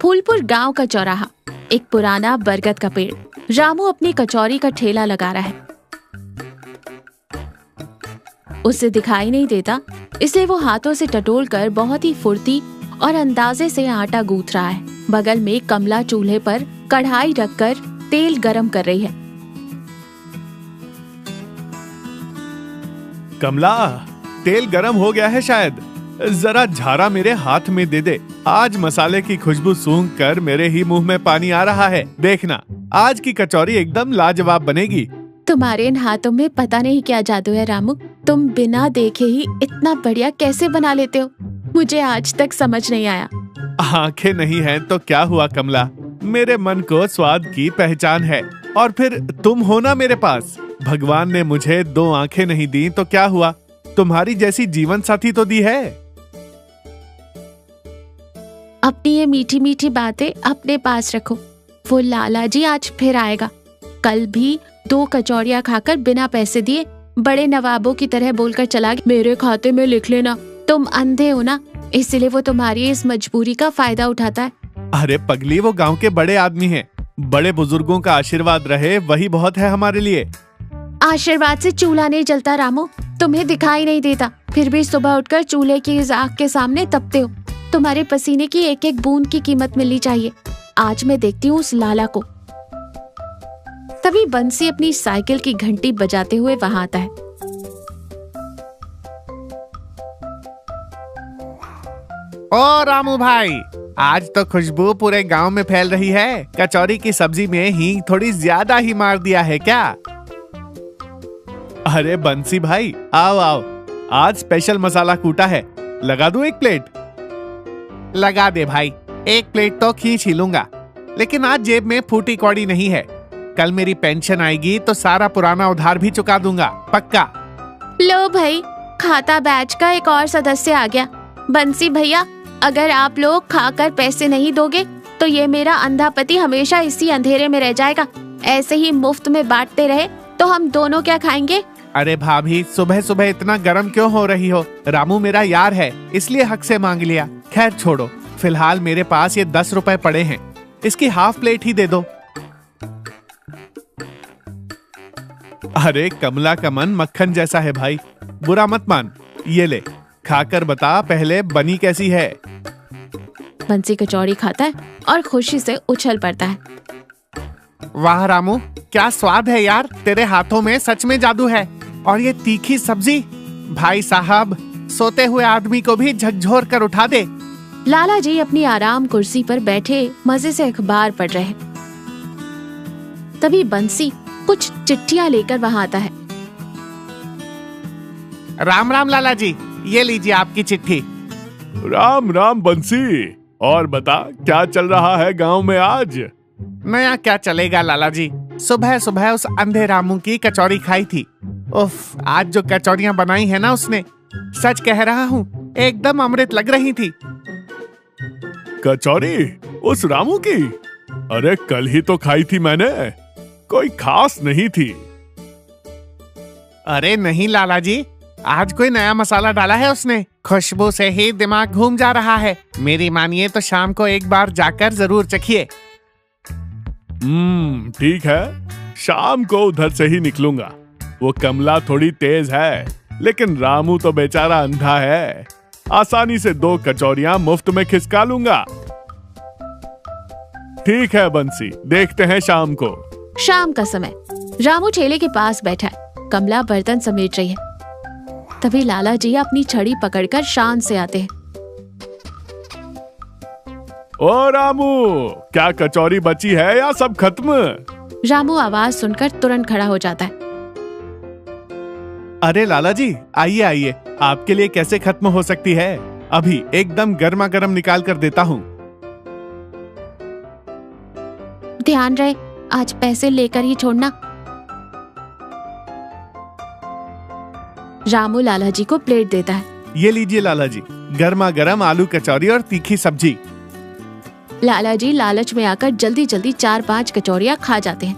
फूलपुर गांव का चौराहा, एक पुराना बरगद का पेड़। रामू अपनी कचौरी का ठेला लगा रहा है। उसे दिखाई नहीं देता, इसलिए वो हाथों से टटोलकर बहुत ही फुर्ती और अंदाजे से आटा गूंथ रहा है। बगल में कमला चूल्हे पर कढ़ाई रखकर तेल गरम कर रही है। कमला, तेल गरम हो गया है शायद, जरा झारा मेरे हाथ में दे दे। आज मसाले की खुशबू सूंघ कर मेरे ही मुंह में पानी आ रहा है। देखना, आज की कचौरी एकदम लाजवाब बनेगी। तुम्हारे इन हाथों में पता नहीं क्या जादू है रामू। तुम बिना देखे ही इतना बढ़िया कैसे बना लेते हो, मुझे आज तक समझ नहीं आया। आंखें नहीं हैं तो क्या हुआ कमला, मेरे मन को स्वाद की पहचान है। और फिर तुम हो ना मेरे पास। भगवान ने मुझे 2 आंखें नहीं दी तो क्या हुआ, तुम्हारी जैसी जीवन साथी तो दी है। अपनी ये मीठी मीठी बातें अपने पास रखो। वो लाला जी आज फिर आएगा। कल भी 2 कचौड़ियाँ खाकर बिना पैसे दिए बड़े नवाबों की तरह बोलकर चला गया, मेरे खाते में लिख लेना। तुम अंधे हो ना, इसलिए वो तुम्हारी इस मजबूरी का फायदा उठाता है। अरे पगली, वो गांव के बड़े आदमी हैं। बड़े बुजुर्गों का आशीर्वाद रहे वही बहुत है हमारे लिए। आशीर्वाद से चूल्हा नहीं जलता रामू, तुम्हें दिखाई नहीं देता, फिर भी सुबह उठकर चूल्हे की इस आग के सामने तपते हो। तुम्हारे पसीने की एक एक बूंद की कीमत मिलनी चाहिए। आज मैं देखती हूँ उस लाला को। तभी बंसी अपनी साइकिल की घंटी बजाते हुए वहां आता है। ओ रामू भाई, आज तो खुशबू पूरे गांव में फैल रही है। कचौरी की सब्जी में हींग थोड़ी ज्यादा ही मार दिया है क्या? अरे बंसी भाई, आओ आओ, आज स्पेशल मसाला कूटा है, लगा दूं 1 प्लेट? लगा दे भाई, 1 प्लेट तो खींच ही लूंगा, लेकिन आज जेब में फूटी कौड़ी नहीं है। कल मेरी पेंशन आएगी तो सारा पुराना उधार भी चुका दूंगा, पक्का। लो भाई, खाता बैच का एक और सदस्य आ गया। बंसी भैया, अगर आप लोग खाकर पैसे नहीं दोगे तो ये मेरा अंधा पति हमेशा इसी अंधेरे में रह जाएगा। ऐसे ही मुफ्त में बांटते रहे तो हम दोनों क्या खाएंगे? अरे भाभी, सुबह सुबह इतना गर्म क्यों हो रही हो? रामू मेरा यार है, इसलिए हक से मांग लिया। खैर छोड़ो, फिलहाल मेरे पास ये 10 रुपए पड़े हैं, इसकी हाफ प्लेट ही दे दो। अरे कमला का मन मक्खन जैसा है भाई, बुरा मत मान। ये ले, खाकर बता पहले बनी कैसी है। बंसी कचौड़ी खाता है और खुशी से उछल पड़ता है। वाह रामू, क्या स्वाद है यार, तेरे हाथों में सच में जादू है। और ये तीखी सब्जी, भाई साहब, सोते हुए आदमी को भी झकझोर कर उठा दे। लाला जी अपनी आराम कुर्सी पर बैठे मजे से अखबार पढ़ रहे। तभी बंसी कुछ चिट्ठियां लेकर वहां आता है। राम राम लाला जी, ये लीजिए आपकी चिट्ठी। राम राम बंसी, और बता क्या चल रहा है गांव में आज? नया क्या चलेगा लाला जी, सुबह सुबह उस अंधे रामू की कचौरी खाई थी। उफ, आज जो कचौरियां बनाई है ना उसने, सच कह रहा हूँ, एकदम अमृत लग रही थी। कचौरी उस रामू की? अरे कल ही तो खाई थी मैंने, कोई खास नहीं थी। अरे नहीं लाला जी, आज कोई नया मसाला डाला है उसने, खुशबू से ही दिमाग घूम जा रहा है। मेरी मानिए तो शाम को एक बार जाकर जरूर चखिए। ठीक है, शाम को उधर से ही निकलूंगा। वो कमला थोड़ी तेज है, लेकिन रामू तो बेचारा अंधा है, आसानी से 2 कचौरियां मुफ्त में खिसका लूंगा। ठीक है बंसी, देखते हैं शाम को। शाम का समय, रामू ठेले के पास बैठा है, कमला बर्तन समेट रही है। तभी लाला जी अपनी छड़ी पकड़कर शान से आते हैं। ओ रामू, क्या कचौरी बची है या सब खत्म? रामू आवाज सुनकर तुरंत खड़ा हो जाता है। अरे लाला जी, आइए आइए, आपके लिए कैसे खत्म हो सकती है, अभी एकदम गर्मा गर्म निकाल कर देता हूँ। ध्यान रहे, आज पैसे लेकर ही छोड़ना। रामू लाला जी को प्लेट देता है। ये लीजिए लाला जी, गर्मा गर्म आलू कचौरी और तीखी सब्जी। लाला जी लालच में आकर जल्दी जल्दी 4-5 कचौरियां खा जाते हैं।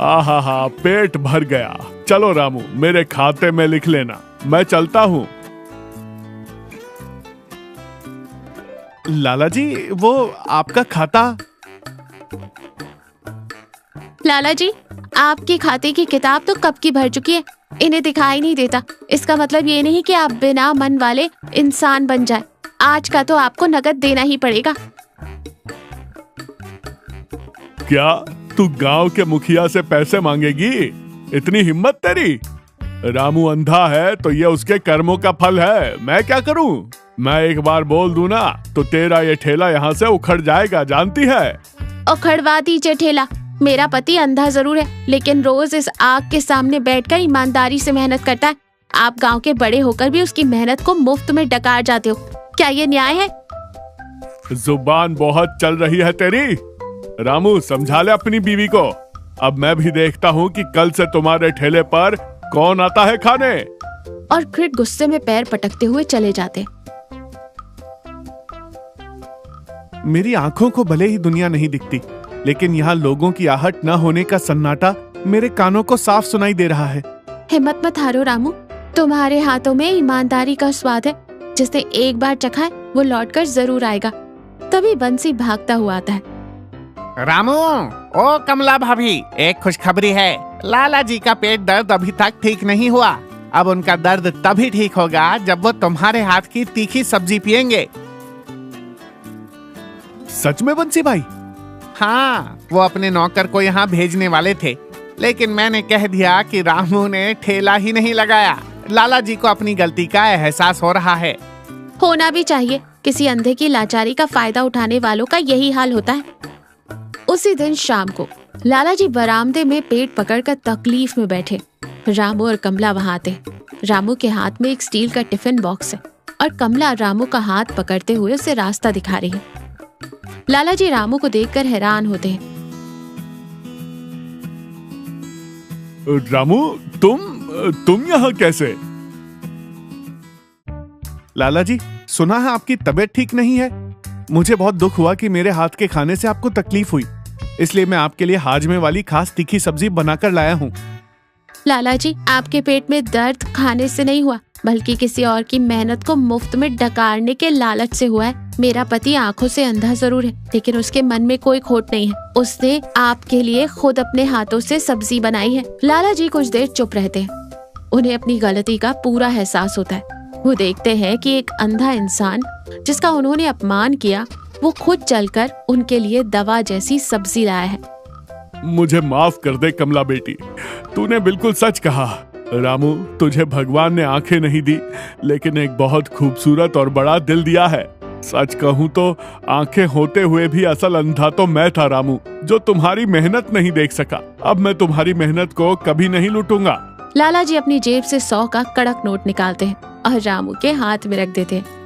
आहा, पेट भर गया। चलो रामू, मेरे खाते में लिख लेना, मैं चलता हूँ। लाला जी वो आपका खाता। लाला जी, आपके खाते की किताब तो कब की भर चुकी है, इन्हें दिखाई नहीं देता। इसका मतलब ये नहीं कि आप बिना मन वाले इंसान बन जाए। आज का तो आपको नकद देना ही पड़ेगा। क्या तू गांव के मुखिया से पैसे मांगेगी? इतनी हिम्मत तेरी? रामू अंधा है तो ये उसके कर्मों का फल है, मैं क्या करूं? मैं एक बार बोल दूं ना तो तेरा ये ठेला यहाँ से उखड़ जाएगा, जानती है? उखड़वा दीजिए ठेला। मेरा पति अंधा जरूर है, लेकिन रोज इस आग के सामने बैठकर ईमानदारी से मेहनत करता है। आप गांव के बड़े होकर भी उसकी मेहनत को मुफ्त में डकार जाते हो। क्या ये न्याय है? जुबान बहुत चल रही है तेरी। रामू समझा ले अपनी बीवी को। अब मैं भी देखता हूँ कि कल से तुम्हारे ठेले पर कौन आता है खाने। और फिर गुस्से में पैर पटकते हुए चले जाते। मेरी आंखों को भले ही दुनिया नहीं दिखती, लेकिन यहाँ लोगों की आहट न होने का सन्नाटा मेरे कानों को साफ सुनाई दे रहा है। हिम्मत मत हारो रामू, तुम्हारे हाथों में ईमानदारी का स्वाद है। जिसने एक बार चखा है वो लौटकर जरूर आएगा। तभी बंसी भागता हुआ आता है। रामू, ओ कमला भाभी, एक खुशखबरी है। लाला जी का पेट दर्द अभी तक ठीक नहीं हुआ। अब उनका दर्द तभी ठीक होगा जब वो तुम्हारे हाथ की तीखी सब्जी पिएंगे। सच में बंसी भाई? हाँ, वो अपने नौकर को यहाँ भेजने वाले थे, लेकिन मैंने कह दिया कि रामू ने ठेला ही नहीं लगाया। लाला जी को अपनी गलती का एहसास हो रहा है। होना भी चाहिए। किसी अंधे की लाचारी का फायदा उठाने वालों का यही हाल होता है। उसी दिन शाम को लाला जी बरामदे में पेट पकड़कर तकलीफ में बैठे। रामू और कमला वहां आते। रामू के हाथ में एक स्टील का टिफिन बॉक्स है और कमला रामू का हाथ पकड़ते हुए उसे रास्ता दिखा रही है। लाला जी रामू को देखकर हैरान होते हैं। रामू, तुम यहाँ कैसे? लाला जी, सुना है आपकी तबीयत ठीक नहीं है। मुझे बहुत दुख हुआ कि मेरे हाथ के खाने से आपको तकलीफ हुई, इसलिए मैं आपके लिए हाजमे वाली खास तीखी सब्जी बनाकर लाया हूँ। लाला जी, आपके पेट में दर्द खाने से नहीं हुआ, बल्कि किसी और की मेहनत को मुफ्त में डकारने के लालच से हुआ है। मेरा पति आंखों से अंधा जरूर है, लेकिन उसके मन में कोई खोट नहीं है। उसने आपके लिए खुद अपने हाथों से सब्जी बनाई है। लाला जी कुछ देर चुप रहते हैं। उन्हें अपनी गलती का पूरा एहसास होता है। वो देखते हैं कि एक अंधा इंसान जिसका उन्होंने अपमान किया, वो खुद चलकर उनके लिए दवा जैसी सब्जी लाया है। मुझे माफ कर दे कमला बेटी, तूने बिल्कुल सच कहा। रामू, तुझे भगवान ने आंखें नहीं दी, लेकिन एक बहुत खूबसूरत और बड़ा दिल दिया है। सच कहूँ तो आंखें होते हुए भी असल अंधा तो मैं था रामू, जो तुम्हारी मेहनत नहीं देख सका। अब मैं तुम्हारी मेहनत को कभी नहीं लूटूंगा। लाला जी अपनी जेब से 100 का कड़क नोट निकालते हैं और रामू के हाथ में रख देते हैं।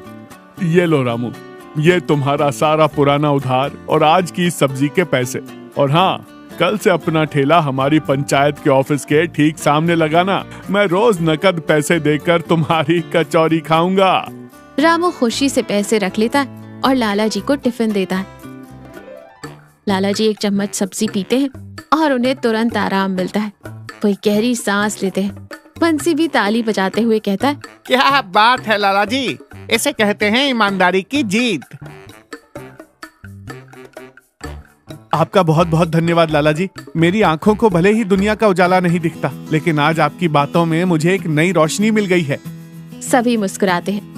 ये लो रामू, ये तुम्हारा सारा पुराना उधार और आज की सब्जी के पैसे। और हाँ, कल से अपना ठेला हमारी पंचायत के ऑफिस के ठीक सामने लगाना। मैं रोज नकद पैसे देकर तुम्हारी कचौरी खाऊंगा। रामू खुशी से पैसे रख लेता है और लाला जी को टिफिन देता है। लाला जी एक चम्मच सब्जी पीते हैं और उन्हें तुरंत आराम मिलता है। वो एक गहरी सांस लेते हैं। बंसी भी ताली बजाते हुए कहता है, क्या बात है लाला जी, इसे कहते हैं ईमानदारी की जीत। आपका बहुत बहुत धन्यवाद लाला जी। मेरी आंखों को भले ही दुनिया का उजाला नहीं दिखता, लेकिन आज आपकी बातों में मुझे एक नई रोशनी मिल गई है। सभी मुस्कुराते हैं।